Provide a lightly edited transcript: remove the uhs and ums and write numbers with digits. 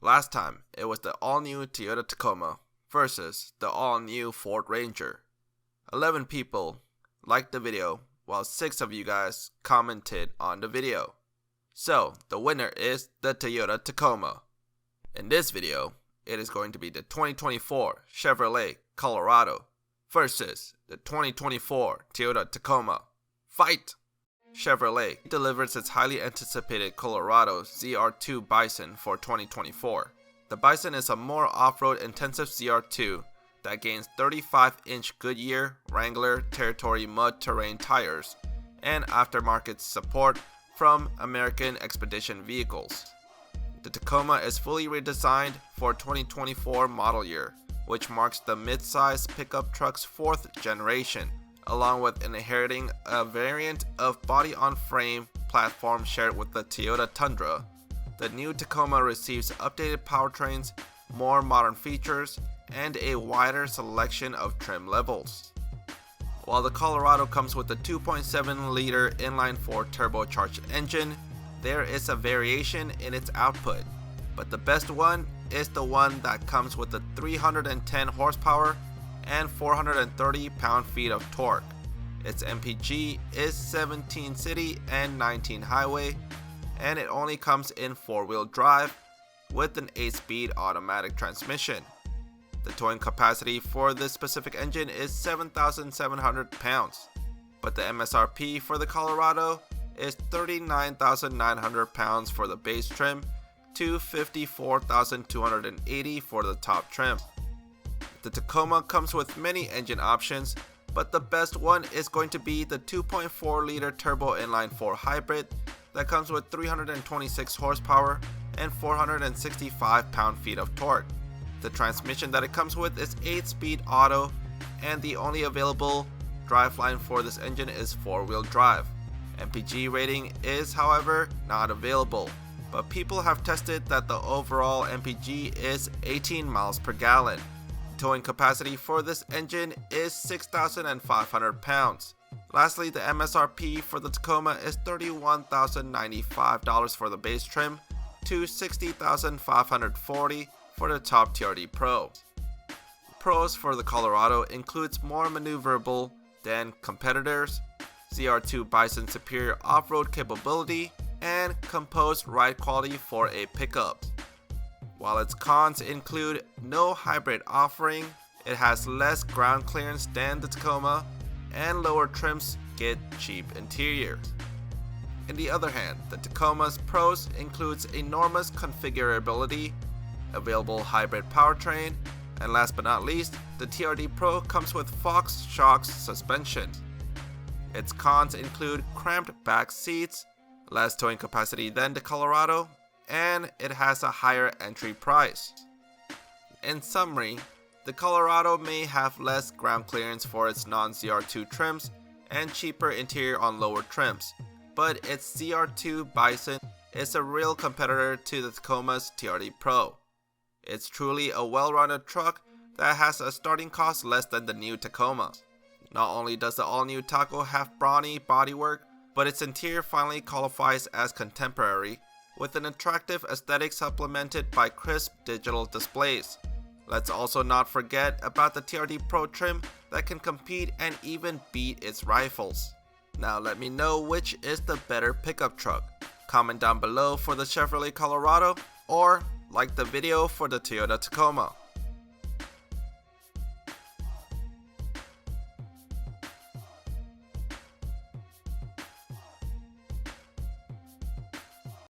Last time, it was the all-new Toyota Tacoma versus the all-new Ford Ranger. 11 people liked the video, while 6 of you guys commented on the video. So, the winner is the Toyota Tacoma. In this video, it is going to be the 2024 Chevrolet Colorado versus the 2024 Toyota Tacoma. Fight! Chevrolet delivers its highly anticipated Colorado ZR2 Bison for 2024. The Bison is a more off-road intensive ZR2 that gains 35-inch Goodyear Wrangler Territory mud terrain tires and aftermarket support from American Expedition vehicles. The Tacoma is fully redesigned for 2024 model year, which marks the mid-size pickup truck's 4th generation, along with inheriting a variant of body-on-frame platform shared with the Toyota Tundra. The new Tacoma receives updated powertrains, more modern features, and a wider selection of trim levels. While the Colorado comes with a 2.7-liter inline-4 turbocharged engine, there is a variation in its output, but the best one is the one that comes with the 310 horsepower and 430 pound-feet of torque. Its MPG is 17 city and 19 highway, and it only comes in 4-wheel drive with an 8-speed automatic transmission. The towing capacity for this specific engine is 7,700 pounds, but the MSRP for the Colorado is 39,900 pounds for the base trim to 54,280 for the top trim. The Tacoma comes with many engine options, but the best one is going to be the 2.4-liter turbo inline-4 hybrid that comes with 326 horsepower and 465 pound-feet of torque. The transmission that it comes with is 8-speed auto, and the only available driveline for this engine is 4-wheel drive. MPG rating is, however, not available, but people have tested that the overall MPG is 18 miles per gallon. Towing capacity for this engine is 6,500 pounds. Lastly, the MSRP for the Tacoma is $31,095 for the base trim to $60,540 for the top TRD Pro. Pros for the Colorado includes more maneuverable than competitors, ZR2 Bison superior off-road capability, and composed ride quality for a pickup. While its cons include no hybrid offering, it has less ground clearance than the Tacoma, and lower trims get cheap interiors. On the other hand, the Tacoma's pros includes enormous configurability, available hybrid powertrain, and last but not least, the TRD Pro comes with Fox shocks suspension. Its cons include cramped back seats, less towing capacity than the Colorado, and it has a higher entry price. In summary, the Colorado may have less ground clearance for its non-ZR2 trims and cheaper interior on lower trims, but its ZR2 Bison is a real competitor to the Tacoma's TRD Pro. It's truly a well-rounded truck that has a starting cost less than the new Tacoma. Not only does the all-new Taco have brawny bodywork, but its interior finally qualifies as contemporary, with an attractive aesthetic supplemented by crisp digital displays. Let's also not forget about the TRD Pro trim that can compete and even beat its rivals. Now let me know which is the better pickup truck. Comment down below for the Chevrolet Colorado, or like the video for the Toyota Tacoma.